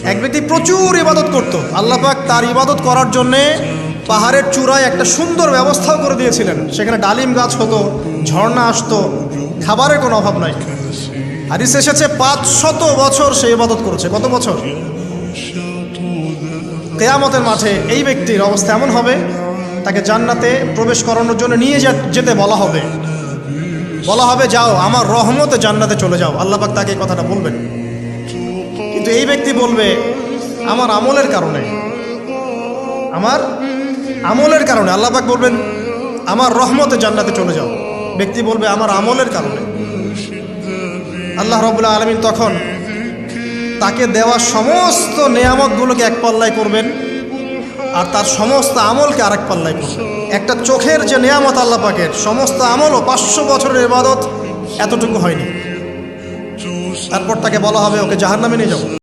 এক ব্যক্তি প্রচুর ইবাদত করত, আল্লাহ পাক তার ইবাদত করার জন্যে পাহাড়ের চূড়ায় একটা সুন্দর ব্যবস্থাও করে দিয়েছিলেন। সেখানে ডালিম গাছ হতো, ঝর্ণা আসতো, খাবারের কোনো অভাব নাই। হাদিস এসেছে 500 বছর সে ইবাদত করেছে। কত বছর? কিয়ামতের মাঠে এই ব্যক্তির অবস্থা এমন হবে, তাকে জান্নাতে প্রবেশ করানোর জন্য নিয়ে যেতে বলা হবে, যাও আমার রহমতে জান্নাতে চলে যাও। আল্লাহ পাক তাকে এই কথাটা বলবেন। কিন্তু এই ব্যক্তি বলবে আমার আমলের কারণে আল্লাহ পাক বলবেন আমার রহমতে জান্নাতে চলে যাও। ব্যক্তি বলবে আমার আমলের কারণে। আল্লাহ রাব্বুল আলামিন তখন তাকে দেওয়া সমস্ত নেয়ামতগুলোকে এক পাল্লায় করবেন, আর তার সমস্ত আমলকে আরেক পাল্লায় করবেন। একটা চোখের যে নেয়ামত আল্লাহ পাকের, সমস্ত আমলও 500 বছরের ইবাদত এতটুকু হয়নি। তারপর তাকে বলা হবে ওকে জাহান্নামে নিয়ে যাও।